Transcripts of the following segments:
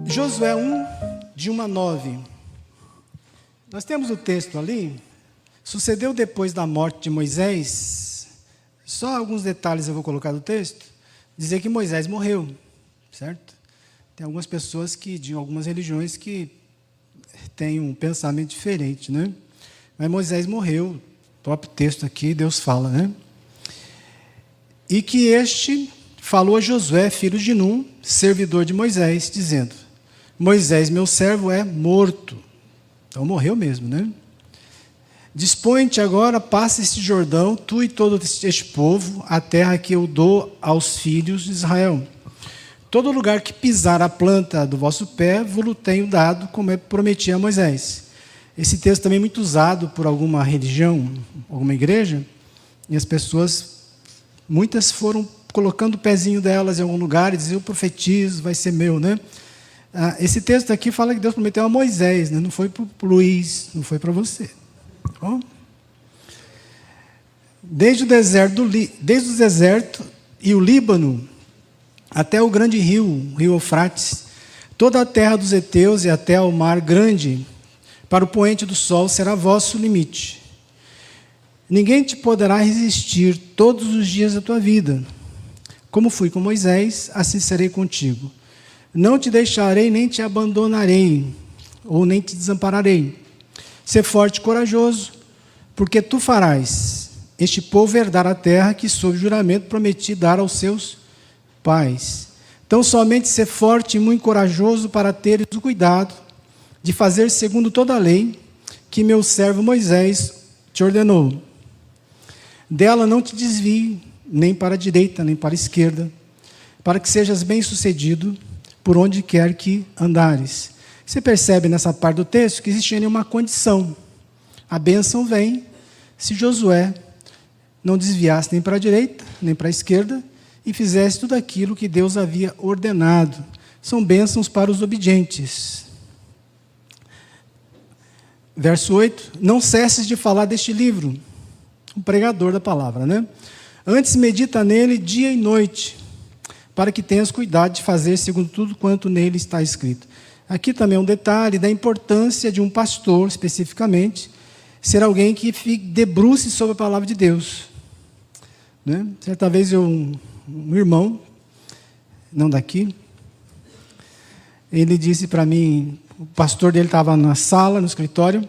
Josué 1, de 1 a 9. Nós temos o texto ali. Sucedeu depois da morte de Moisés, só alguns detalhes eu vou colocar do texto, dizer que Moisés morreu, certo? Tem algumas pessoas de algumas religiões que têm um pensamento diferente, né? Mas Moisés morreu, o próprio texto aqui, Deus fala, né? E que este falou a Josué, filho de Num, servidor de Moisés, dizendo: Moisés, meu servo, é morto. Então morreu mesmo, né? Dispõe-te agora, passa este Jordão, tu e todo este povo, a terra que eu dou aos filhos de Israel. Todo lugar que pisar a planta do vosso pé, vos tenho dado, como eu prometi a Moisés. Esse texto também é muito usado por alguma religião, alguma igreja, e as pessoas, muitas foram colocando o pezinho delas em algum lugar e diziam: eu profetizo, vai ser meu, né? Esse texto aqui fala que Deus prometeu a Moisés, né? Não foi para o Luiz, não foi para você. Bom, desde o deserto e o Líbano até o grande rio, o rio Eufrates, toda a terra dos heteus e até ao mar grande, para o poente do sol será vosso limite. Ninguém te poderá resistir todos os dias da tua vida. Como fui com Moisés, assim serei contigo. Não te deixarei, nem te abandonarei, ou nem te desampararei. Ser forte e corajoso, porque tu farás este povo herdar a terra que, sob juramento, prometi dar aos seus pais. Então, somente ser forte e muito corajoso para teres o cuidado de fazer segundo toda a lei que meu servo Moisés te ordenou. Dela não te desvie, nem para a direita, nem para a esquerda, para que sejas bem-sucedido por onde quer que andares. Você percebe nessa parte do texto que existe nenhuma condição. A bênção vem se Josué não desviasse nem para a direita, nem para a esquerda, e fizesse tudo aquilo que Deus havia ordenado. São bênçãos para os obedientes. Verso 8: não cesses de falar deste livro, o pregador da palavra, né? Antes medita nele dia e noite, para que tenhas cuidado de fazer segundo tudo quanto nele está escrito. Aqui também é um detalhe da importância de um pastor, especificamente, ser alguém que debruce sobre a palavra de Deus. Né? Certa vez um irmão, não daqui, ele disse para mim, o pastor dele estava na sala, no escritório,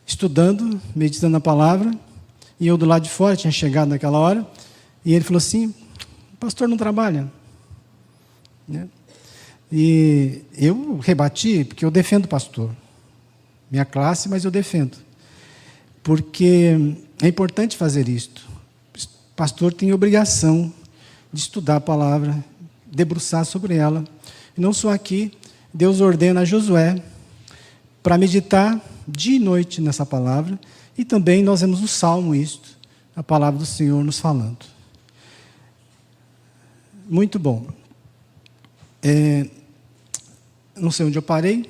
estudando, meditando a palavra, e eu do lado de fora, tinha chegado naquela hora, e ele falou assim: o pastor não trabalha. Né? E eu rebati, porque eu defendo o pastor. Minha classe, mas eu defendo. Porque é importante fazer isto. O pastor tem obrigação de estudar a palavra, debruçar sobre ela. E não só aqui, Deus ordena a Josué para meditar dia e noite nessa palavra. E também nós vemos no Salmo isto, a palavra do Senhor nos falando. Muito bom. Não sei onde eu parei.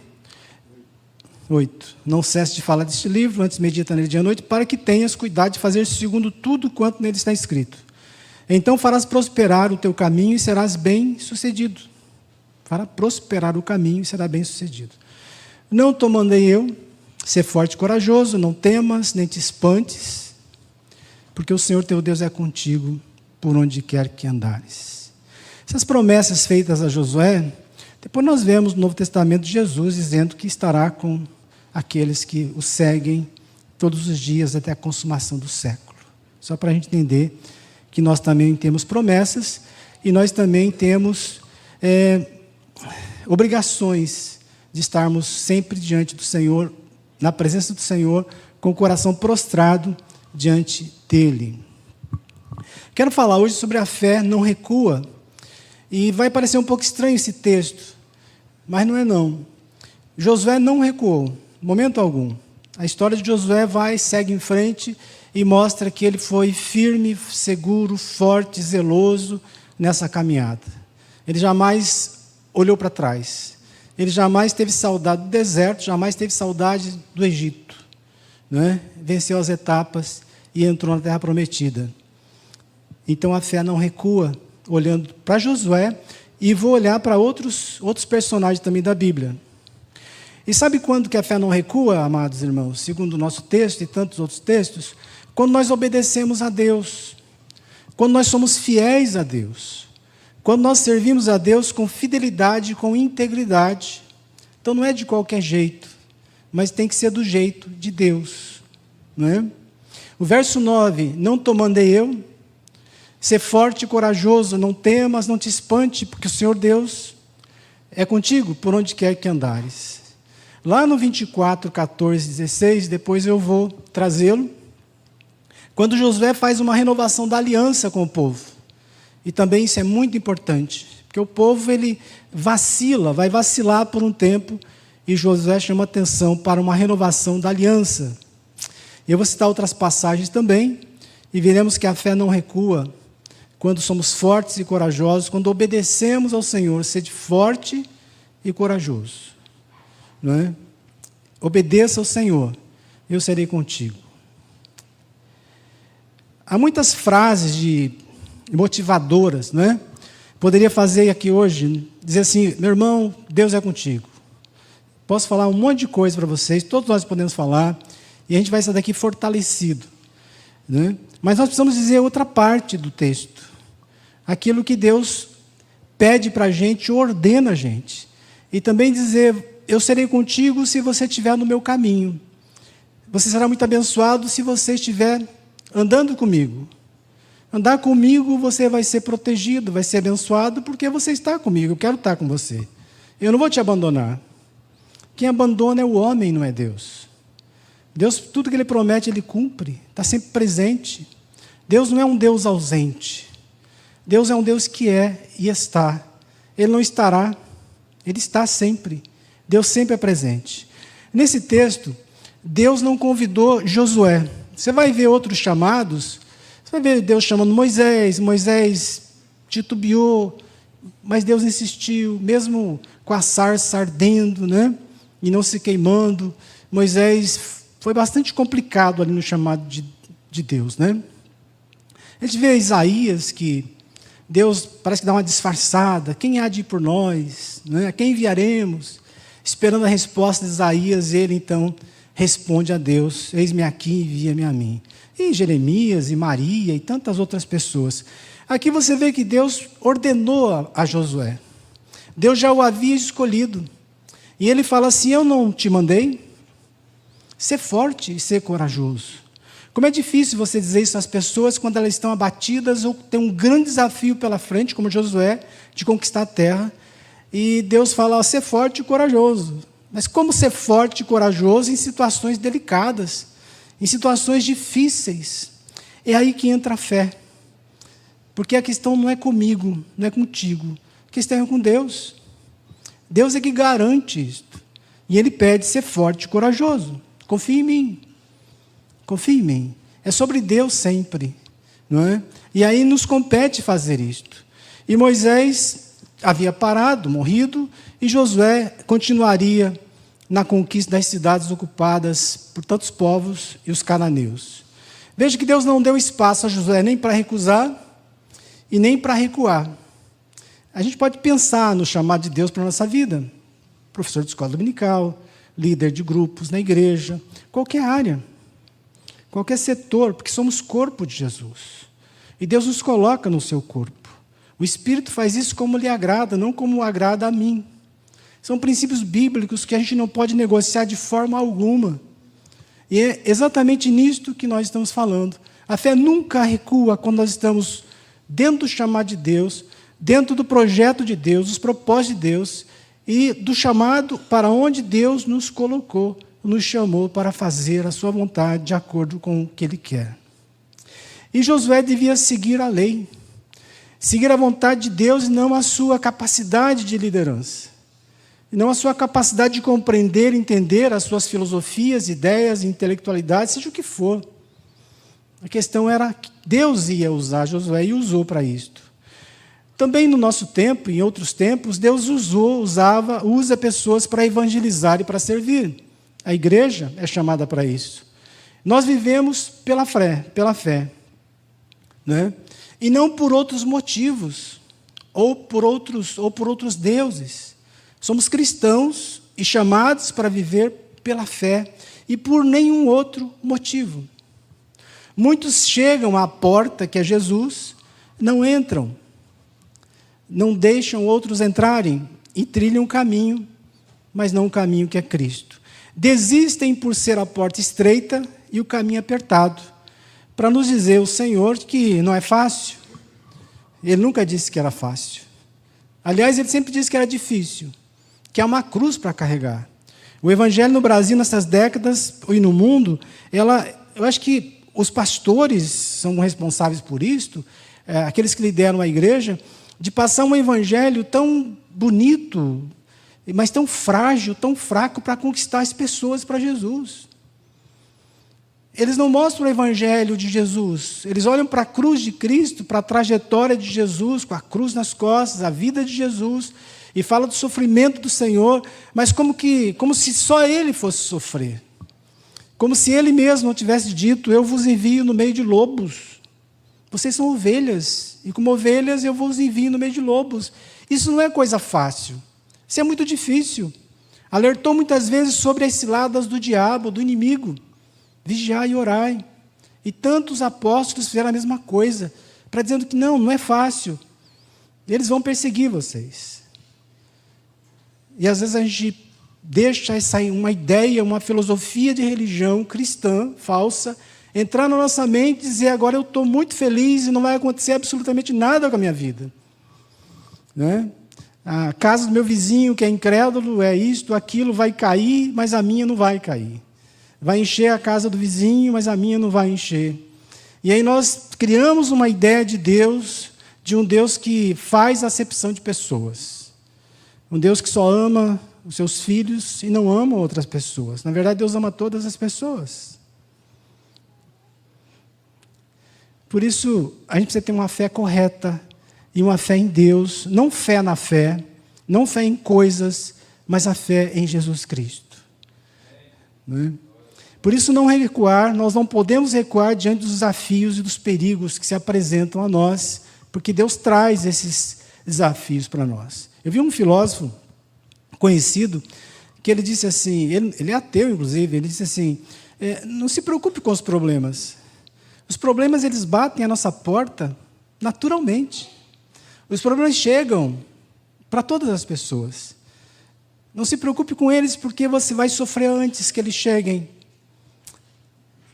8. Não cesse de falar deste livro, antes medita nele dia e noite, para que tenhas cuidado de fazer segundo tudo quanto nele está escrito. Então farás prosperar o teu caminho e serás bem-sucedido. Fará prosperar o caminho e será bem-sucedido. Não te mandei eu, ser forte e corajoso, não temas, nem te espantes, porque o Senhor teu Deus é contigo, por onde quer que andares. Essas promessas feitas a Josué, depois nós vemos no Novo Testamento Jesus dizendo que estará com aqueles que o seguem todos os dias até a consumação do século. Só para a gente entender que nós também temos promessas e nós também temos obrigações de estarmos sempre diante do Senhor, na presença do Senhor, com o coração prostrado diante dEle. Quero falar hoje sobre a fé não recua. E vai parecer um pouco estranho esse texto, mas não é não. Josué não recuou, momento algum. A história de Josué segue em frente e mostra que ele foi firme, seguro, forte, zeloso nessa caminhada. Ele jamais olhou para trás. Ele jamais teve saudade do deserto, jamais teve saudade do Egito. Né? Venceu as etapas e entrou na terra prometida. Então a fé não recua, olhando para Josué, e vou olhar para outros personagens também da Bíblia. E sabe quando que a fé não recua, amados irmãos? Segundo o nosso texto e tantos outros textos, quando nós obedecemos a Deus, quando nós somos fiéis a Deus, quando nós servimos a Deus com fidelidade, com integridade. Então não é de qualquer jeito, mas tem que ser do jeito de Deus, não é? O verso 9, não te mandei eu, ser forte e corajoso, não temas, não te espante, porque o Senhor Deus é contigo por onde quer que andares. Lá no 24, 14, 16, depois eu vou trazê-lo, quando Josué faz uma renovação da aliança com o povo. E também isso é muito importante, porque o povo ele vacila, vai vacilar por um tempo, e Josué chama atenção para uma renovação da aliança. Eu vou citar outras passagens também, e veremos que a fé não recua quando somos fortes e corajosos, quando obedecemos ao Senhor. Sede forte e corajoso, não é? Obedeça ao Senhor, eu serei contigo. Há muitas frases motivadoras, não é? Poderia fazer aqui hoje, dizer assim, meu irmão, Deus é contigo. Posso falar um monte de coisa para vocês, todos nós podemos falar, e a gente vai sair daqui fortalecido, né? Mas nós precisamos dizer outra parte do texto, aquilo que Deus pede para a gente, ordena a gente, e também dizer, eu serei contigo se você estiver no meu caminho, você será muito abençoado se você estiver andando comigo. Andar comigo, você vai ser protegido, vai ser abençoado, porque você está comigo, eu quero estar com você. Eu não vou te abandonar. Quem abandona é o homem, não é Deus. Deus, tudo que Ele promete, Ele cumpre, está sempre presente. Deus não é um Deus ausente. Deus é um Deus que é e está. Ele não estará, Ele está sempre. Deus sempre é presente. Nesse texto, Deus não convidou Josué. Você vai ver outros chamados, você vai ver Deus chamando Moisés, Moisés titubeou, mas Deus insistiu, mesmo com a sarça ardendo, né? E não se queimando. Moisés foi bastante complicado ali no chamado de Deus, né? A gente vê Isaías, que Deus parece que dá uma disfarçada, quem há de ir por nós, né? A quem enviaremos? Esperando a resposta de Isaías, ele então responde a Deus, eis-me aqui, envia-me a mim. E Jeremias, e Maria, e tantas outras pessoas. Aqui você vê que Deus ordenou a Josué. Deus já o havia escolhido. E ele fala assim, eu não te mandei? Ser forte e ser corajoso. Como é difícil você dizer isso às pessoas quando elas estão abatidas ou têm um grande desafio pela frente, como Josué, de conquistar a terra. E Deus fala, ser forte e corajoso. Mas como ser forte e corajoso em situações delicadas, em situações difíceis? É aí que entra a fé. Porque a questão não é comigo, não é contigo. A questão é com Deus. Deus é que garante isto. E Ele pede ser forte e corajoso. Confie em mim. Confie em mim. É sobre Deus sempre, não é? E aí nos compete fazer isto. E Moisés havia parado, morrido, e Josué continuaria na conquista das cidades ocupadas por tantos povos e os cananeus. Veja que Deus não deu espaço a Josué nem para recusar e nem para recuar. A gente pode pensar no chamado de Deus para a nossa vida. Professor de escola dominical, líder de grupos na igreja, qualquer área, qualquer setor, porque somos corpo de Jesus. E Deus nos coloca no seu corpo. O Espírito faz isso como lhe agrada, não como agrada a mim. São princípios bíblicos que a gente não pode negociar de forma alguma. E é exatamente nisto que nós estamos falando. A fé nunca recua quando nós estamos dentro do chamado de Deus, dentro do projeto de Deus, dos propósitos de Deus e do chamado para onde Deus nos colocou, nos chamou para fazer a sua vontade de acordo com o que Ele quer. E Josué devia seguir a lei, seguir a vontade de Deus e não a sua capacidade de liderança, e não a sua capacidade de compreender, entender as suas filosofias, ideias, intelectualidades, seja o que for. A questão era que Deus ia usar Josué e usou para isto. Também no nosso tempo, em outros tempos, Deus usa pessoas para evangelizar e para servir. A igreja é chamada para isso. Nós vivemos pela fé, né? e não por outros motivos, ou por outros deuses. Somos cristãos e chamados para viver pela fé e por nenhum outro motivo. Muitos chegam à porta, que é Jesus, não entram, não deixam outros entrarem e trilham um caminho, mas não o caminho que é Cristo. Desistem por ser a porta estreita e o caminho apertado, para nos dizer o Senhor que não é fácil. Ele nunca disse que era fácil. Aliás, ele sempre disse que era difícil, que é uma cruz para carregar. O evangelho no Brasil, nessas décadas, e no mundo, eu acho que os pastores são responsáveis por isto, aqueles que lideram a igreja, de passar um evangelho tão bonito, mas tão frágil, tão fraco, para conquistar as pessoas para Jesus. Eles não mostram o evangelho de Jesus, eles olham para a cruz de Cristo, para a trajetória de Jesus, com a cruz nas costas, a vida de Jesus, e falam do sofrimento do Senhor, mas como se só Ele fosse sofrer. Como se Ele mesmo não tivesse dito: eu vos envio no meio de lobos. Vocês são ovelhas, e como ovelhas eu vos envio no meio de lobos. Isso não é coisa fácil, isso é muito difícil. Alertou muitas vezes sobre as ciladas do diabo, do inimigo. Vigiai e orai. E tantos apóstolos fizeram a mesma coisa, para dizendo que não é fácil. Eles vão perseguir vocês. E às vezes a gente deixa sair uma ideia, uma filosofia de religião cristã, falsa, entrar na nossa mente e dizer: agora eu estou muito feliz e não vai acontecer absolutamente nada com a minha vida. Né? A casa do meu vizinho, que é incrédulo, é isto, aquilo, vai cair, mas a minha não vai cair. Vai encher a casa do vizinho, mas a minha não vai encher. E aí nós criamos uma ideia de Deus, de um Deus que faz acepção de pessoas. Um Deus que só ama os seus filhos e não ama outras pessoas. Na verdade, Deus ama todas as pessoas. Por isso, a gente precisa ter uma fé correta e uma fé em Deus, não fé na fé, não fé em coisas, mas a fé em Jesus Cristo. Né? Por isso, não recuar, nós não podemos recuar diante dos desafios e dos perigos que se apresentam a nós, porque Deus traz esses desafios para nós. Eu vi um filósofo conhecido que ele disse assim, ele é ateu, inclusive, ele disse assim: não se preocupe com os problemas. Os problemas, eles batem a nossa porta naturalmente. Os problemas chegam para todas as pessoas. Não se preocupe com eles, porque você vai sofrer antes que eles cheguem.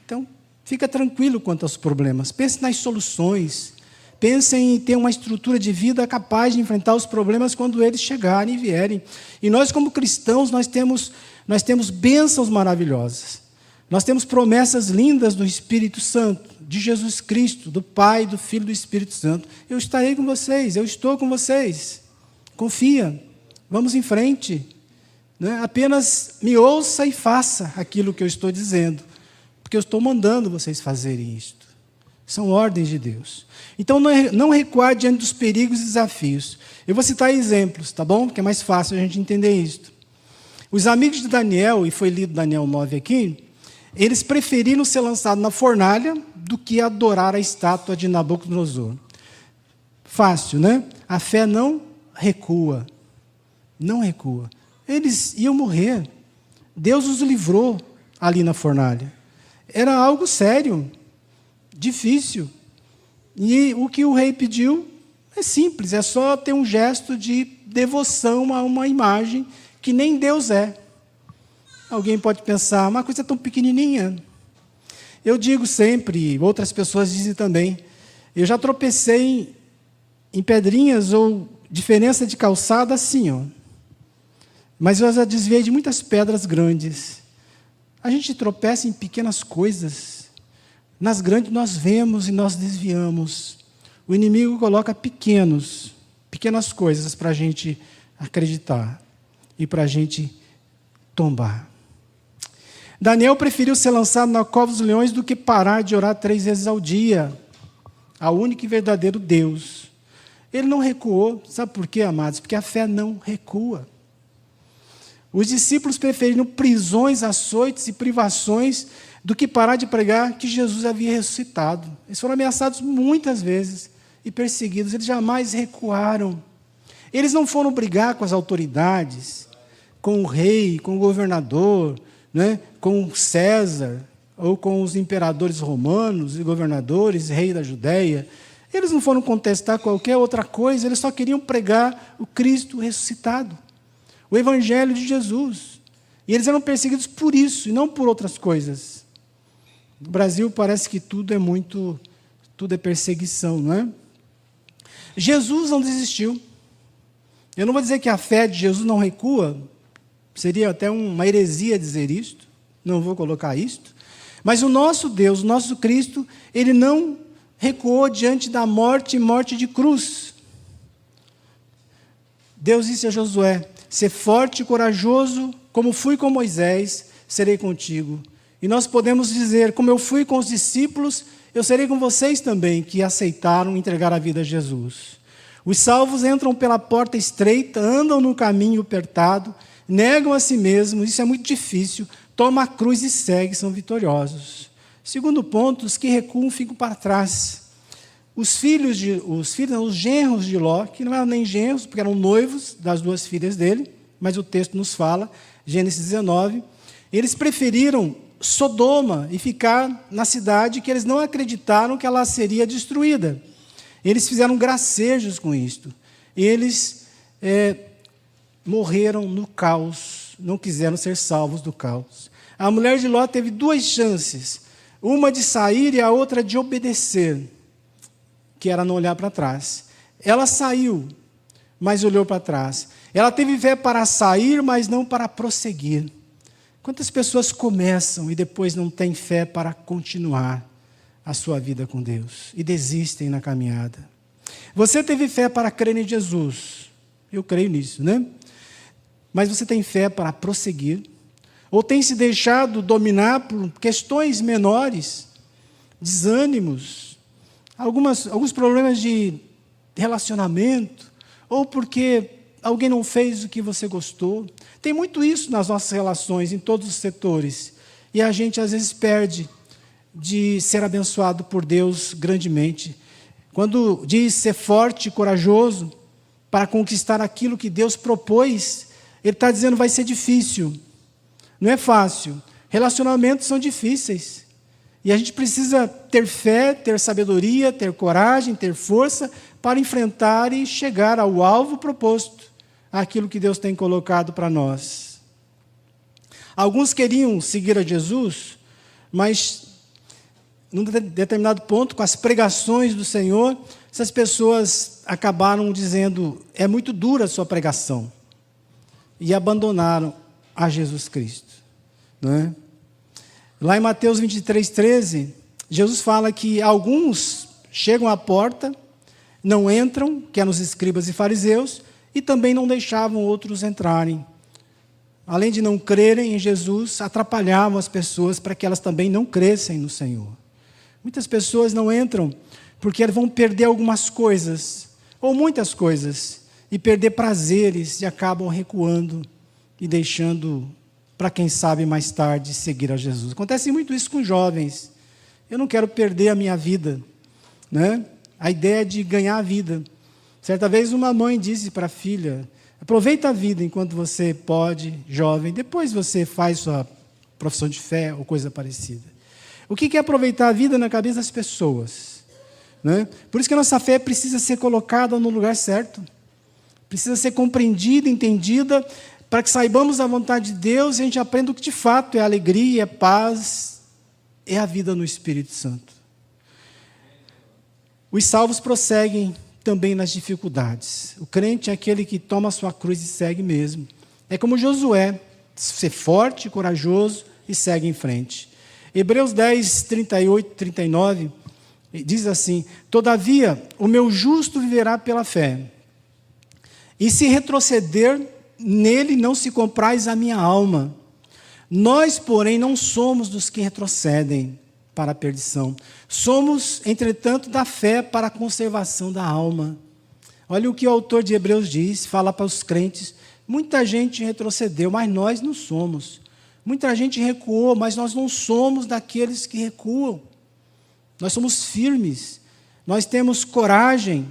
Então, fica tranquilo quanto aos problemas. Pense nas soluções. Pense em ter uma estrutura de vida capaz de enfrentar os problemas quando eles chegarem e vierem. E nós, como cristãos, nós temos bênçãos maravilhosas. Nós temos promessas lindas do Espírito Santo, de Jesus Cristo, do Pai, do Filho e do Espírito Santo. Eu estarei com vocês, eu estou com vocês. Confia, vamos em frente. Né? Apenas me ouça e faça aquilo que eu estou dizendo, porque eu estou mandando vocês fazerem isto. São ordens de Deus. Então, não recuar diante dos perigos e desafios. Eu vou citar exemplos, tá bom? Porque é mais fácil a gente entender isto. Os amigos de Daniel, e foi lido Daniel 9 aqui, eles preferiram ser lançados na fornalha do que adorar a estátua de Nabucodonosor. Fácil, né? A fé não recua. Não recua. Eles iam morrer. Deus os livrou ali na fornalha. Era algo sério, difícil. E o que o rei pediu é simples, é só ter um gesto de devoção a uma imagem que nem Deus é. Alguém pode pensar: uma coisa tão pequenininha. Eu digo sempre, outras pessoas dizem também, eu já tropecei em pedrinhas ou diferença de calçada assim, ó. Mas eu já desviei de muitas pedras grandes. A gente tropeça em pequenas coisas. Nas grandes nós vemos e nós desviamos. O inimigo coloca pequenas coisas para a gente acreditar e para a gente tombar. Daniel preferiu ser lançado na cova dos leões do que parar de orar 3 vezes ao dia ao único e verdadeiro Deus. Ele não recuou. Sabe por quê, amados? Porque a fé não recua. Os discípulos preferiram prisões, açoites e privações do que parar de pregar que Jesus havia ressuscitado. Eles foram ameaçados muitas vezes e perseguidos, eles jamais recuaram. Eles não foram brigar com as autoridades, com o rei, com o governador, né, com César, ou com os imperadores romanos e governadores, rei da Judéia. Eles não foram contestar qualquer outra coisa, eles só queriam pregar o Cristo ressuscitado, o Evangelho de Jesus. E eles eram perseguidos por isso, e não por outras coisas. No Brasil parece que tudo é perseguição, não é? Jesus não desistiu. Eu não vou dizer que a fé de Jesus não recua, seria até uma heresia dizer isto, não vou colocar isto, mas o nosso Deus, o nosso Cristo, ele não recuou diante da morte e morte de cruz. Deus disse a Josué: ser forte e corajoso, como fui com Moisés, serei contigo. E nós podemos dizer, como eu fui com os discípulos, eu serei com vocês também, que aceitaram entregar a vida a Jesus. Os salvos entram pela porta estreita, andam no caminho apertado, negam a si mesmos, isso é muito difícil, tomam a cruz e seguem, são vitoriosos. Segundo ponto, os que recuam ficam para trás. Os genros de Ló, que não eram nem genros, porque eram noivos das duas filhas dele, mas o texto nos fala, Gênesis 19, eles preferiram Sodoma e ficar na cidade que eles não acreditaram que ela seria destruída. Eles fizeram gracejos com isto. Eles morreram no caos, não quiseram ser salvos do caos. A mulher de Ló teve duas chances, uma de sair e a outra de obedecer, que era não olhar para trás. Ela saiu, mas olhou para trás. Ela teve fé para sair, mas não para prosseguir. Quantas pessoas começam e depois não têm fé para continuar a sua vida com Deus e desistem na caminhada? Você teve fé para crer em Jesus, eu creio nisso, né? Mas você tem fé para prosseguir? Ou tem se deixado dominar por questões menores, desânimos, alguns problemas de relacionamento, ou porque alguém não fez o que você gostou? Tem muito isso nas nossas relações, em todos os setores. E a gente, às vezes, perde de ser abençoado por Deus grandemente. Quando diz ser forte e corajoso para conquistar aquilo que Deus propôs, Ele está dizendo vai ser difícil. Não é fácil. Relacionamentos são difíceis. E a gente precisa ter fé, ter sabedoria, ter coragem, ter força para enfrentar e chegar ao alvo proposto, aquilo que Deus tem colocado para nós. Alguns queriam seguir a Jesus, mas num determinado ponto, com as pregações do Senhor, essas pessoas acabaram dizendo, é muito dura a sua pregação, e abandonaram a Jesus Cristo. Não é? Lá em Mateus 23:13, Jesus fala que alguns chegam à porta, não entram, que eram os escribas e fariseus, e também não deixavam outros entrarem. Além de não crerem em Jesus, atrapalhavam as pessoas para que elas também não crescem no Senhor. Muitas pessoas não entram porque elas vão perder algumas coisas, ou muitas coisas, e perder prazeres, e acabam recuando e deixando para quem sabe mais tarde seguir a Jesus. Acontece muito isso com jovens. Eu não quero perder a minha vida, né? A ideia de ganhar a vida. Certa vez uma mãe disse para a filha, aproveita a vida enquanto você pode, jovem, depois você faz sua profissão de fé ou coisa parecida. O que é aproveitar a vida na cabeça das pessoas? Né? Por isso que a nossa fé precisa ser colocada no lugar certo. Precisa ser compreendida, entendida, para que saibamos a vontade de Deus e a gente aprenda o que de fato é alegria, é paz, é a vida no Espírito Santo. Os salvos prosseguem também nas dificuldades. O crente é aquele que toma a sua cruz e segue mesmo. É como Josué, ser forte, corajoso e segue em frente. Hebreus 10, 38, 39, diz assim, todavia, o meu justo viverá pela fé, e se retroceder, nele não se compraz a minha alma. Nós, porém, não somos dos que retrocedem para a perdição. Somos, entretanto, da fé para a conservação da alma. Olha o que o autor de Hebreus diz, fala para os crentes, muita gente retrocedeu, mas nós não somos. Muita gente recuou, mas nós não somos daqueles que recuam. Nós somos firmes. nós temos coragem,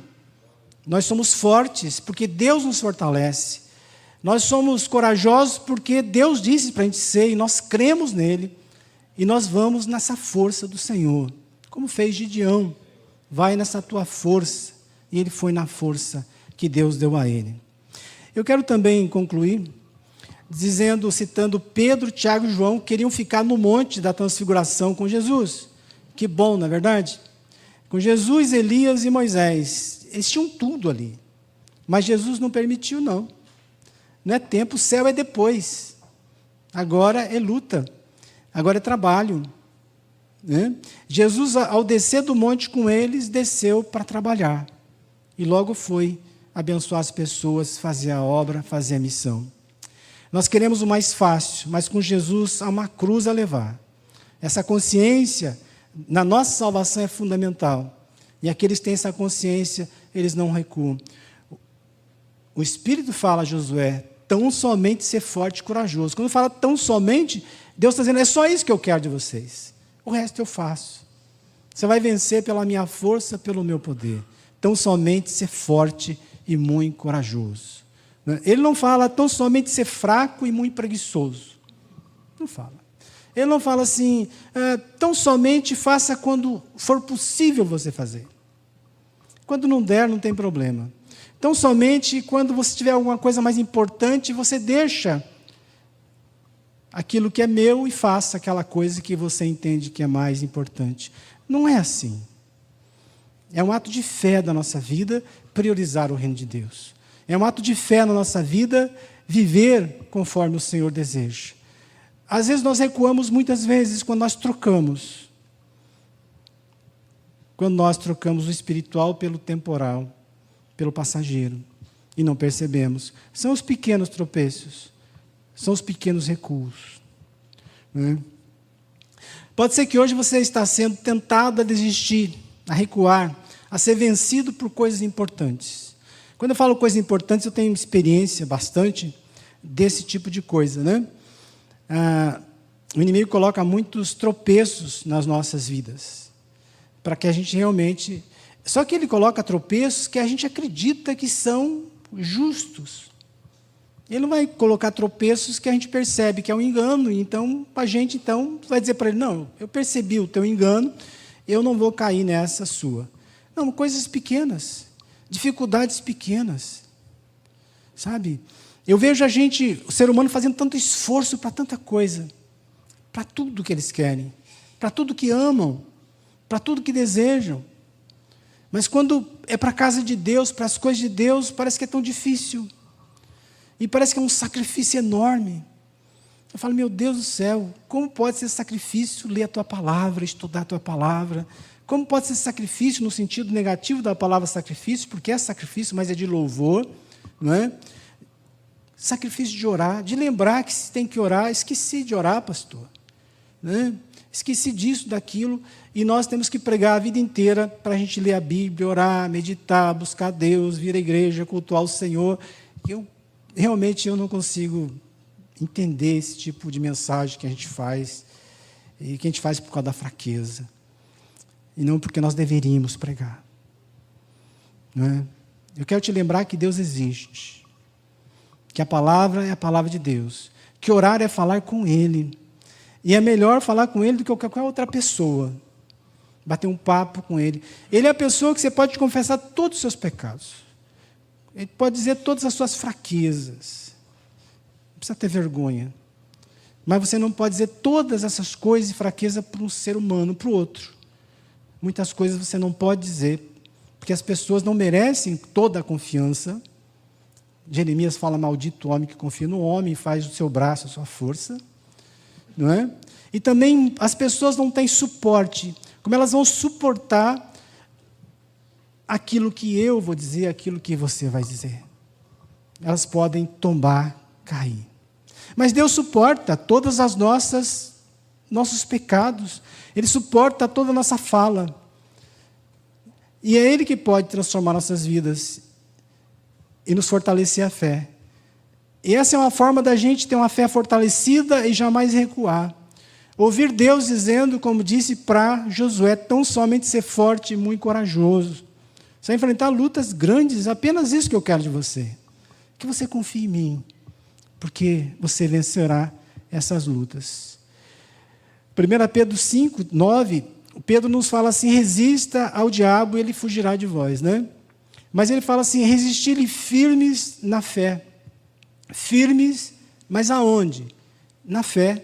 nós somos fortes, porque Deus nos fortalece. Nós somos corajosos porque Deus disse para a gente ser, e nós cremos nele, e nós vamos nessa força do Senhor. Como fez Gideão, vai nessa tua força, e ele foi na força que Deus deu a ele. Eu quero também concluir citando Pedro, Tiago e João, que queriam ficar no monte da transfiguração com Jesus. Que bom, não é verdade? Com Jesus, Elias e Moisés. Eles tinham tudo ali. Mas Jesus não permitiu, não. Não é tempo, o céu é depois. Agora é luta. Agora é trabalho. Né? Jesus, ao descer do monte com eles, desceu para trabalhar. E logo foi abençoar as pessoas, fazer a obra, fazer a missão. Nós queremos o mais fácil, mas com Jesus há uma cruz a levar. Essa consciência na nossa salvação é fundamental. E aqueles que têm essa consciência, eles não recuam. O Espírito fala a Josué, tão somente ser forte e corajoso. Quando fala tão somente, Deus está dizendo, é só isso que eu quero de vocês. O resto eu faço. Você vai vencer pela minha força, pelo meu poder. Tão somente ser forte e muito corajoso. Ele não fala tão somente ser fraco e muito preguiçoso. Não fala. Ele não fala assim, tão somente faça quando for possível você fazer. Quando não der, não tem problema. Tão somente quando você tiver alguma coisa mais importante, você deixa aquilo que é meu e faça aquela coisa que você entende que é mais importante. Não é assim. É um ato de fé da nossa vida priorizar o reino de Deus. É um ato de fé na nossa vida viver conforme o Senhor deseja. Às vezes nós recuamos muitas vezes quando nós trocamos. Quando nós trocamos o espiritual pelo temporal, pelo passageiro, e não percebemos. São os pequenos tropeços, são os pequenos recuos. Né? Pode ser que hoje você está sendo tentado a desistir, a recuar, a ser vencido por coisas importantes. Quando eu falo coisas importantes, eu tenho experiência bastante desse tipo de coisa. Né? O inimigo coloca muitos tropeços nas nossas vidas, para que a gente realmente... Só que ele coloca tropeços que a gente acredita que são justos. Ele não vai colocar tropeços que a gente percebe que é um engano, então a gente vai dizer para ele, não, eu percebi o teu engano, eu não vou cair nessa sua. Não, coisas pequenas, dificuldades pequenas, sabe? Eu vejo o ser humano fazendo tanto esforço para tanta coisa, para tudo que eles querem, para tudo que amam, para tudo que desejam. Mas quando é para a casa de Deus, para as coisas de Deus, parece que é tão difícil. E parece que é um sacrifício enorme. Eu falo, meu Deus do céu, como pode ser sacrifício ler a tua palavra, estudar a tua palavra? Como pode ser sacrifício no sentido negativo da palavra sacrifício, porque é sacrifício, mas é de louvor, não é? Sacrifício de orar, de lembrar que se tem que orar. Esqueci de orar, pastor. Né? Esqueci disso, daquilo, e nós temos que pregar a vida inteira para a gente ler a Bíblia, orar, meditar, buscar Deus, vir à igreja, cultuar o Senhor. Realmente eu não consigo entender esse tipo de mensagem que a gente faz, e que a gente faz por causa da fraqueza. E não porque nós deveríamos pregar. Não é? Eu quero te lembrar que Deus existe. Que a palavra é a palavra de Deus. Que orar é falar com Ele. E é melhor falar com Ele do que qualquer outra pessoa. Bater um papo com Ele. Ele é a pessoa que você pode confessar todos os seus pecados. Ele pode dizer todas as suas fraquezas. Não precisa ter vergonha. Mas você não pode dizer todas essas coisas e fraquezas para um ser humano, para o outro. Muitas coisas você não pode dizer, porque as pessoas não merecem toda a confiança. Jeremias fala, maldito homem que confia no homem e faz do seu braço a sua força. Não é? E também as pessoas não têm suporte. Como elas vão suportar aquilo que eu vou dizer, aquilo que você vai dizer? Elas podem tombar, cair. Mas Deus suporta todas as nossos pecados. Ele suporta toda a nossa fala. E é Ele que pode transformar nossas vidas e nos fortalecer a fé. E essa é uma forma da gente ter uma fé fortalecida e jamais recuar. Ouvir Deus dizendo, como disse para Josué, tão somente ser forte e muito corajoso. Você vai enfrentar lutas grandes, apenas isso que eu quero de você. Que você confie em mim, porque você vencerá essas lutas. 1 Pedro 5, 9, Pedro nos fala assim, resista ao diabo e ele fugirá de vós, né? Mas ele fala assim, resistir-lhe firmes na fé. Firmes, mas aonde? Na fé.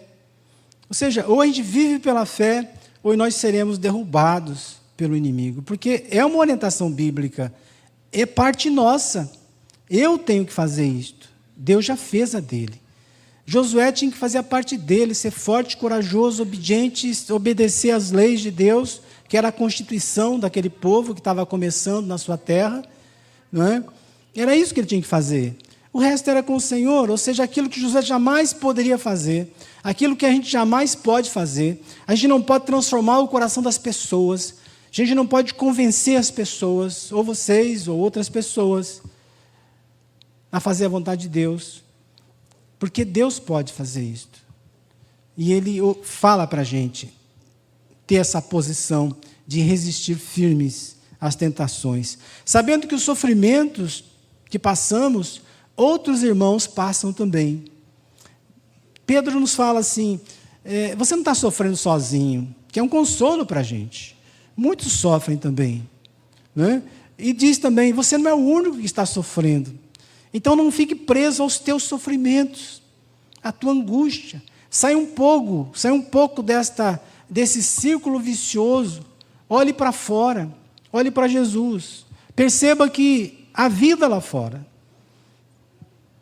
Ou seja, ou a gente vive pela fé, ou nós seremos derrubados pelo inimigo. Porque é uma orientação bíblica, é parte nossa. Eu tenho que fazer isto. Deus já fez a dele. Josué tinha que fazer a parte dele, ser forte, corajoso, obediente, obedecer às leis de Deus, que era a constituição daquele povo que estava começando na sua terra. Não é? Era isso que ele tinha que fazer. O resto era com o Senhor, ou seja, aquilo que Josué jamais poderia fazer, aquilo que a gente jamais pode fazer. A gente não pode transformar o coração das pessoas, a gente não pode convencer as pessoas, ou vocês, ou outras pessoas, a fazer a vontade de Deus, porque Deus pode fazer isto. E Ele fala para a gente ter essa posição de resistir firmes às tentações, sabendo que os sofrimentos que passamos, outros irmãos passam também. Pedro nos fala assim, você não está sofrendo sozinho, que é um consolo para a gente. Muitos sofrem também. Né? E diz também, você não é o único que está sofrendo. Então não fique preso aos teus sofrimentos, à tua angústia. Sai um pouco desse círculo vicioso. Olhe para fora, olhe para Jesus. Perceba que há vida lá fora.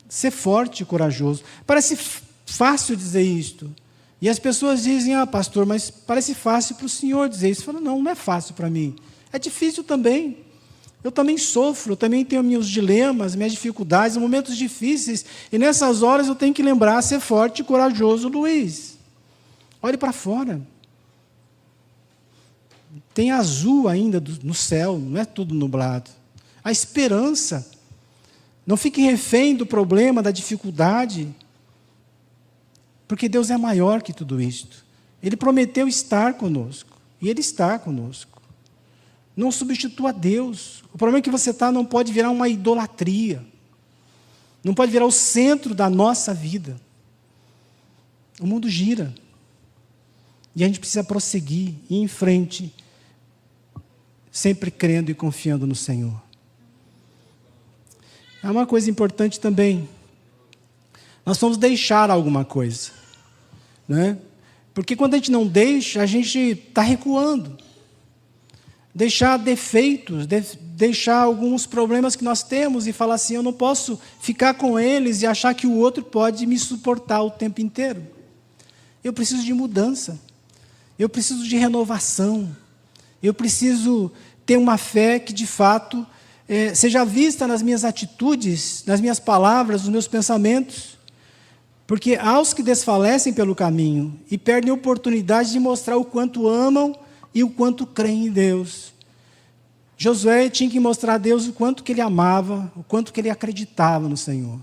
Ser forte e corajoso. Parece fácil dizer isto. E as pessoas dizem, pastor, mas parece fácil para o senhor dizer isso. Eu falo, não é fácil para mim. É difícil também. Eu também sofro, eu também tenho meus dilemas, minhas dificuldades, momentos difíceis. E nessas horas eu tenho que lembrar, ser forte e corajoso, Luiz. Olhe para fora. Tem azul ainda no céu, não é tudo nublado. A esperança. Não fique refém do problema, da dificuldade, porque Deus é maior que tudo isto. Ele prometeu estar conosco, e Ele está conosco. Não substitua Deus. O problema é que você está não pode virar uma idolatria, não pode virar o centro da nossa vida. O mundo gira, e a gente precisa prosseguir, ir em frente, sempre crendo e confiando no Senhor. Há uma coisa importante também. Nós vamos deixar alguma coisa. Né? Porque quando a gente não deixa, a gente está recuando. Deixar defeitos, deixar alguns problemas que nós temos e falar assim, eu não posso ficar com eles e achar que o outro pode me suportar o tempo inteiro. Eu preciso de mudança. Eu preciso de renovação. Eu preciso ter uma fé que, de fato, seja vista nas minhas atitudes, nas minhas palavras, nos meus pensamentos, porque há os que desfalecem pelo caminho e perdem a oportunidade de mostrar o quanto amam e o quanto creem em Deus. Josué tinha que mostrar a Deus o quanto que ele amava, o quanto que ele acreditava no Senhor.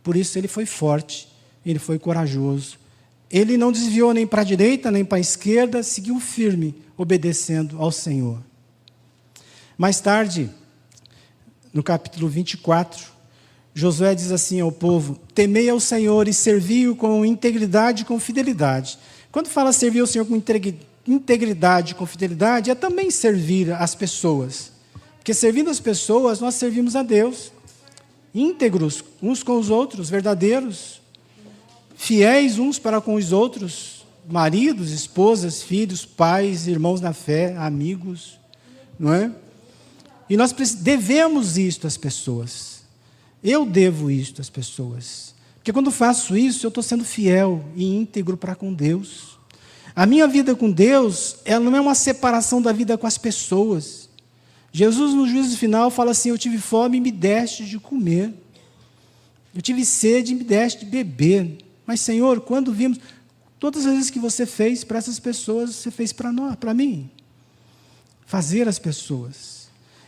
Por isso ele foi forte, ele foi corajoso. Ele não desviou nem para a direita, nem para a esquerda, seguiu firme, obedecendo ao Senhor. Mais tarde, no capítulo 24, Josué diz assim ao povo, temei ao Senhor e servi-o com integridade e com fidelidade. Quando fala servir ao Senhor com integridade e com fidelidade, é também servir as pessoas. Porque servindo as pessoas, nós servimos a Deus. Íntegros uns com os outros, verdadeiros. Fiéis uns para com os outros. Maridos, esposas, filhos, pais, irmãos na fé, amigos. Não é? E nós devemos isto às pessoas. Eu devo isto às pessoas. Porque quando faço isso, eu estou sendo fiel e íntegro para com Deus. A minha vida com Deus, ela não é uma separação da vida com as pessoas. Jesus, no juízo final, fala assim, eu tive fome e me deste de comer. Eu tive sede e me deste de beber. Mas, Senhor, quando vimos, todas as vezes que você fez para essas pessoas, você fez para nós, para mim. Fazer as pessoas.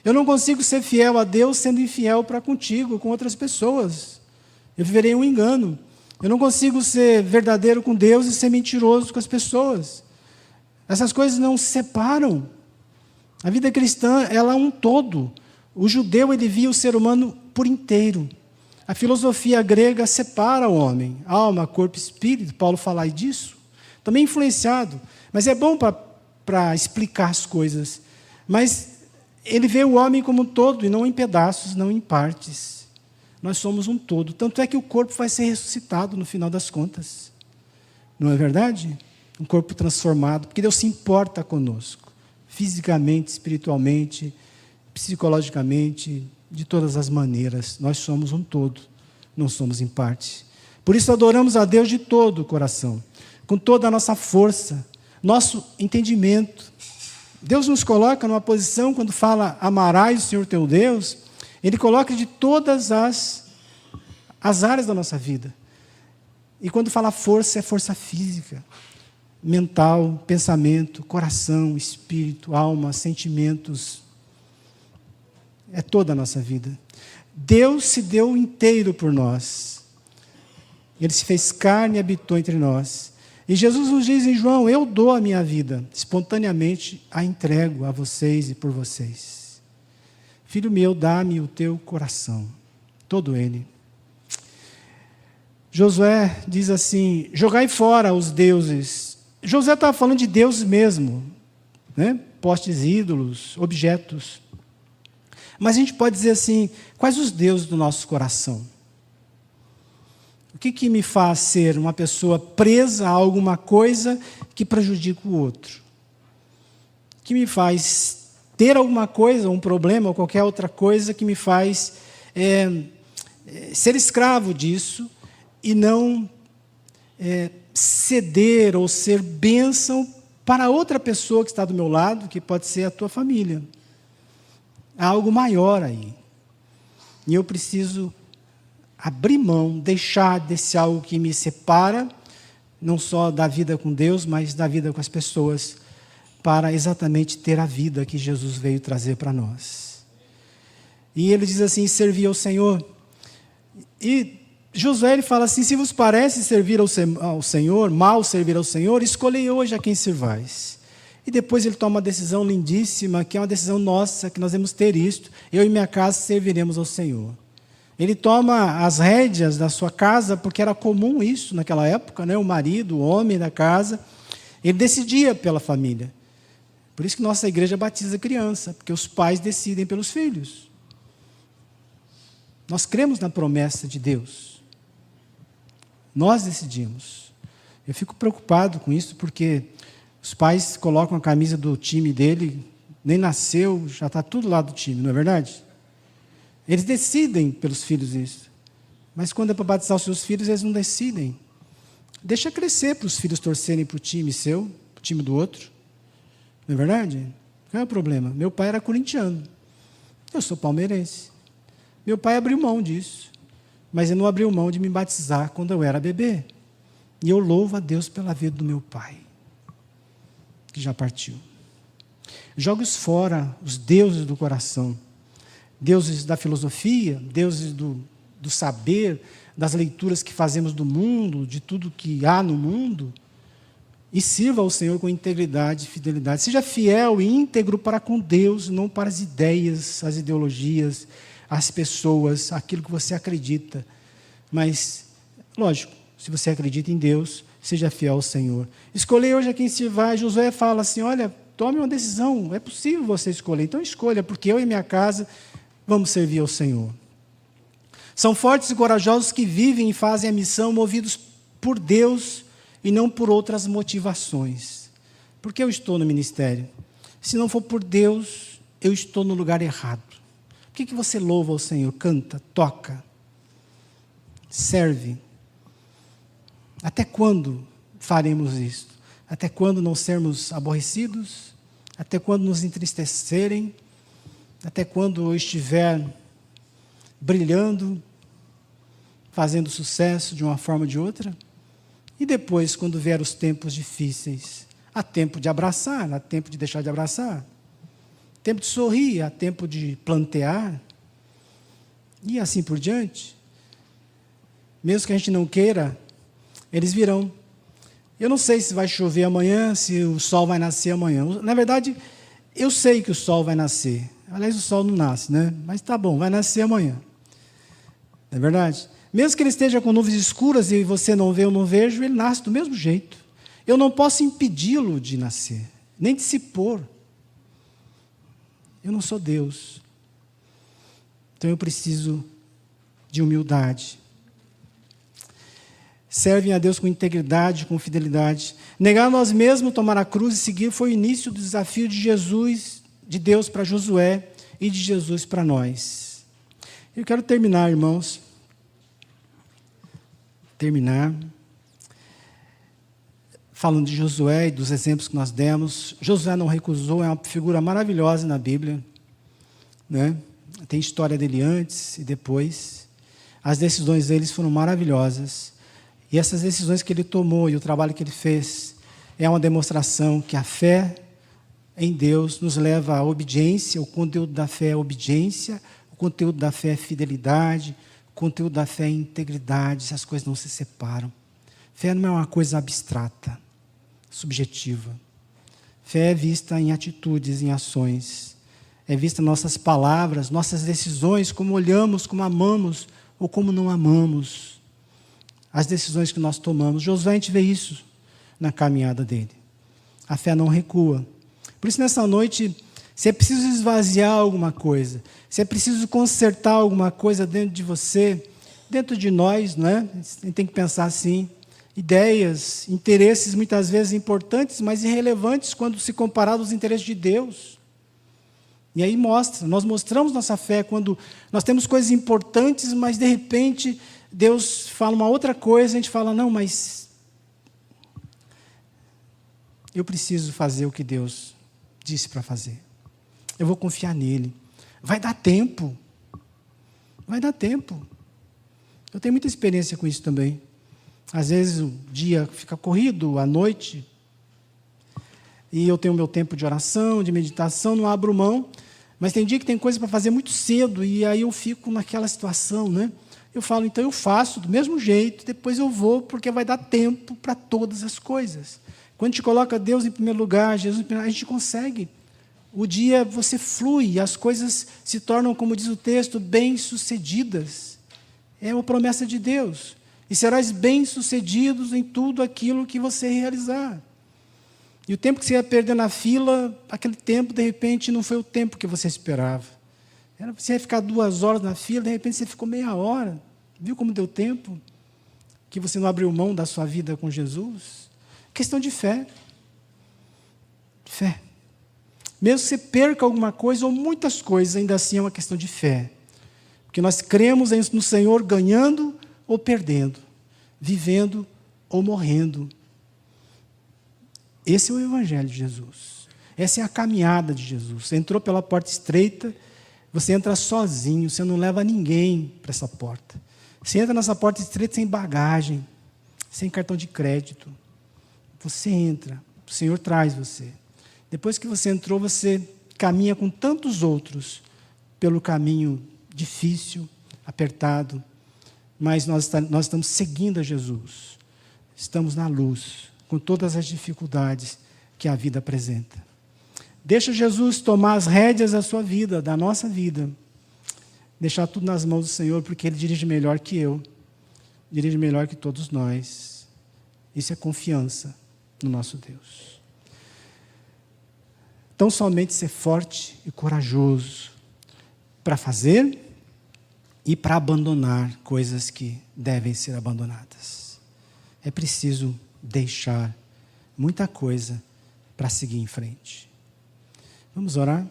Eu não consigo ser fiel a Deus sendo infiel para contigo, com outras pessoas. Eu viverei um engano. Eu não consigo ser verdadeiro com Deus e ser mentiroso com as pessoas. Essas coisas não se separam. A vida cristã, ela é um todo. O judeu, ele via o ser humano por inteiro. A filosofia grega separa o homem, alma, corpo e espírito. Paulo fala disso. Também influenciado. Mas é bom para explicar as coisas. Mas ele vê o homem como um todo, e não em pedaços, não em partes. Nós somos um todo. Tanto é que o corpo vai ser ressuscitado no final das contas. Não é verdade? Um corpo transformado, porque Deus se importa conosco. Fisicamente, espiritualmente, psicologicamente, de todas as maneiras. Nós somos um todo, não somos em parte. Por isso adoramos a Deus de todo o coração, com toda a nossa força, nosso entendimento. Deus nos coloca numa posição, quando fala amarás o Senhor teu Deus, Ele coloca de todas as áreas da nossa vida. E quando fala força, é força física, mental, pensamento, coração, espírito, alma, sentimentos. É toda a nossa vida. Deus se deu inteiro por nós. Ele se fez carne e habitou entre nós. E Jesus nos diz em João, eu dou a minha vida, espontaneamente a entrego a vocês e por vocês. Filho meu, dá-me o teu coração, todo ele. Josué diz assim, jogai fora os deuses. Josué estava falando de Deus mesmo, né? Postes, ídolos, objetos. Mas a gente pode dizer assim, quais os deuses do nosso coração? O que me faz ser uma pessoa presa a alguma coisa que prejudica o outro? O que me faz ter alguma coisa, um problema ou qualquer outra coisa que me faz ser escravo disso e não ceder ou ser bênção para outra pessoa que está do meu lado, que pode ser a tua família. Há algo maior aí. E eu preciso abrir mão, deixar desse algo que me separa, não só da vida com Deus, mas da vida com as pessoas, para exatamente ter a vida que Jesus veio trazer para nós. E ele diz assim, servir ao Senhor. E Josué ele fala assim, se vos parece servir ao Senhor, mal servir ao Senhor, escolhei hoje a quem servais. E depois ele toma uma decisão lindíssima, que é uma decisão nossa, que nós devemos ter isto, eu e minha casa serviremos ao Senhor. Ele toma as rédeas da sua casa, porque era comum isso naquela época, né? O marido, o homem da casa, ele decidia pela família. Por isso que nossa igreja batiza criança, porque os pais decidem pelos filhos. Nós cremos na promessa de Deus. Nós decidimos. Eu fico preocupado com isso, porque os pais colocam a camisa do time dele, nem nasceu, já está tudo lá do time, não é verdade? Eles decidem pelos filhos isso. Mas quando é para batizar os seus filhos, eles não decidem. Deixa crescer para os filhos torcerem para o time seu, para o time do outro. Não é verdade? Qual é o problema? Meu pai era corintiano. Eu sou palmeirense. Meu pai abriu mão disso. Mas ele não abriu mão de me batizar quando eu era bebê. E eu louvo a Deus pela vida do meu pai, que já partiu. Jogue-os fora, os deuses do coração. Deuses da filosofia, deuses do saber, das leituras que fazemos do mundo, de tudo que há no mundo, e sirva ao Senhor com integridade e fidelidade. Seja fiel e íntegro para com Deus, não para as ideias, as ideologias, as pessoas, aquilo que você acredita. Mas, lógico, se você acredita em Deus, seja fiel ao Senhor. Escolher hoje a quem se vai. Josué fala assim, olha, tome uma decisão, é possível você escolher, então escolha, porque eu e minha casa vamos servir ao Senhor. São fortes e corajosos que vivem e fazem a missão movidos por Deus e não por outras motivações. Por que eu estou no ministério? Se não for por Deus, eu estou no lugar errado. Por que você louva ao Senhor? Canta, toca, serve. Até quando faremos isso? Até quando não sermos aborrecidos? Até quando nos entristecerem? Até quando eu estiver brilhando, fazendo sucesso de uma forma ou de outra? E depois, quando vier os tempos difíceis, há tempo de abraçar, há tempo de deixar de abraçar, tempo de sorrir, há tempo de plantear, e assim por diante. Mesmo que a gente não queira eles virão. Eu não sei se vai chover amanhã, se o sol vai nascer amanhã. Na verdade, eu sei que o sol vai nascer. Aliás, o sol não nasce, né? Mas tá bom, vai nascer amanhã. Não é verdade? Mesmo que ele esteja com nuvens escuras e você não vê ou não vejo, ele nasce do mesmo jeito. Eu não posso impedi-lo de nascer, nem de se pôr. Eu não sou Deus. Então eu preciso de humildade. Servem a Deus com integridade, com fidelidade. Negar nós mesmos, tomar a cruz e seguir foi o início do desafio de Jesus, de Deus para Josué e de Jesus para nós. Eu quero terminar, irmãos. Falando de Josué e dos exemplos que nós demos. Josué não recusou, é uma figura maravilhosa na Bíblia, né? Tem história dele antes e depois. As decisões deles foram maravilhosas. E essas decisões que ele tomou e o trabalho que ele fez é uma demonstração que a fé em Deus nos leva à obediência. O conteúdo da fé é obediência, o conteúdo da fé é fidelidade, o conteúdo da fé é integridade. Essas coisas não se separam. Fé não é uma coisa abstrata, subjetiva. Fé é vista em atitudes, em ações. É vista em nossas palavras, nossas decisões, como olhamos, como amamos ou como não amamos. As decisões que nós tomamos. Josué, a gente vê isso na caminhada dele. A fé não recua. Por isso, nessa noite, se é preciso esvaziar alguma coisa, se é preciso consertar alguma coisa dentro de você, dentro de nós, não é? A gente tem que pensar assim. Ideias, interesses muitas vezes importantes, mas irrelevantes quando se comparado aos interesses de Deus. E aí nós mostramos nossa fé quando nós temos coisas importantes, mas de repente Deus fala uma outra coisa, a gente fala, não, mas eu preciso fazer o que Deus disse para fazer. Eu vou confiar nele. Vai dar tempo. Vai dar tempo. Eu tenho muita experiência com isso também. Às vezes o dia fica corrido, à noite, e eu tenho meu tempo de oração, de meditação, não abro mão, mas tem dia que tem coisa para fazer muito cedo, e aí eu fico naquela situação, né? Eu falo, então eu faço do mesmo jeito, depois eu vou, porque vai dar tempo para todas as coisas. Quando a gente coloca Deus em primeiro lugar, Jesus em primeiro lugar, a gente consegue. O dia você flui, as coisas se tornam, como diz o texto, bem-sucedidas. É uma promessa de Deus. E serás bem-sucedidos em tudo aquilo que você realizar. E o tempo que você ia perder na fila, aquele tempo, de repente, não foi o tempo que você esperava. Você ia ficar 2 horas na fila, de repente você ficou meia hora. Viu como deu tempo? Que você não abriu mão da sua vida com Jesus? Questão de fé. Fé. Mesmo que você perca alguma coisa ou muitas coisas, ainda assim é uma questão de fé. Porque nós cremos no Senhor ganhando ou perdendo, vivendo ou morrendo. Esse é o Evangelho de Jesus. Essa é a caminhada de Jesus. Você entrou pela porta estreita, você entra sozinho, você não leva ninguém para essa porta. Você entra nessa porta estreita sem bagagem, sem cartão de crédito. Você entra, o Senhor traz você. Depois que você entrou, você caminha com tantos outros pelo caminho difícil, apertado, mas nós estamos seguindo a Jesus. Estamos na luz, com todas as dificuldades que a vida apresenta. Deixa Jesus tomar as rédeas da sua vida, da nossa vida. Deixar tudo nas mãos do Senhor, porque Ele dirige melhor que eu. Dirige melhor que todos nós. Isso é confiança no nosso Deus. Então, somente ser forte e corajoso para fazer e para abandonar coisas que devem ser abandonadas. É preciso deixar muita coisa para seguir em frente. Vamos orar?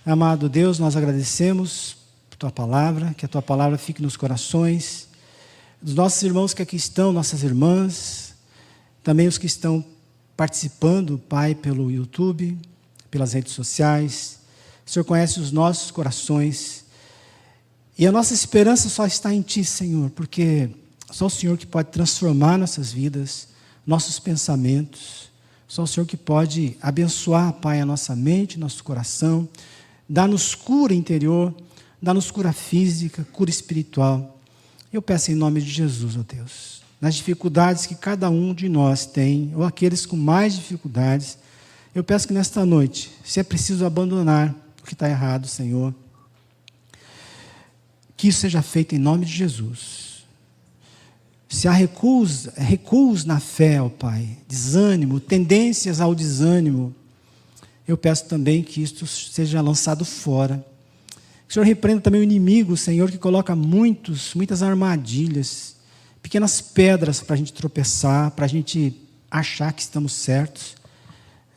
Amado Deus, nós agradecemos por Tua palavra, que a Tua palavra fique nos corações dos nossos irmãos que aqui estão, nossas irmãs, também os que estão participando, Pai, pelo YouTube, pelas redes sociais. O Senhor conhece os nossos corações. E a nossa esperança só está em Ti, Senhor, porque só o Senhor que pode transformar nossas vidas, nossos pensamentos. Só o Senhor que pode abençoar, Pai, a nossa mente, nosso coração, dar-nos cura interior, dar-nos cura física, cura espiritual. Eu peço em nome de Jesus, ó Deus, nas dificuldades que cada um de nós tem, ou aqueles com mais dificuldades. Eu peço que nesta noite, se é preciso abandonar o que está errado, Senhor, que isso seja feito em nome de Jesus. Se há recuos na fé, ó Pai, desânimo, tendências ao desânimo, eu peço também que isto seja lançado fora. Que o Senhor repreenda também o inimigo, Senhor, que coloca muitas armadilhas, pequenas pedras para a gente tropeçar, para a gente achar que estamos certos.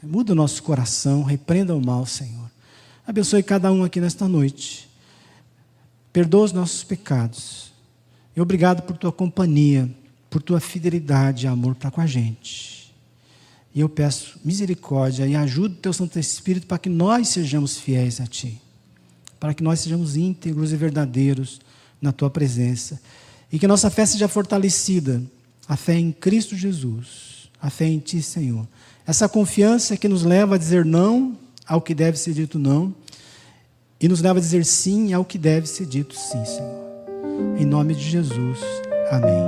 Muda o nosso coração, repreenda o mal, Senhor. Abençoe cada um aqui nesta noite. Perdoa os nossos pecados. E obrigado por tua companhia, por tua fidelidade e amor para com a gente. E eu peço misericórdia e ajuda o teu Santo Espírito para que nós sejamos fiéis a ti. Para que nós sejamos íntegros e verdadeiros na tua presença. E que a nossa fé seja fortalecida. A fé em Cristo Jesus. A fé em ti, Senhor. Essa confiança que nos leva a dizer não ao que deve ser dito não. E nos leva a dizer sim ao que deve ser dito sim, Senhor. Em nome de Jesus. Amém.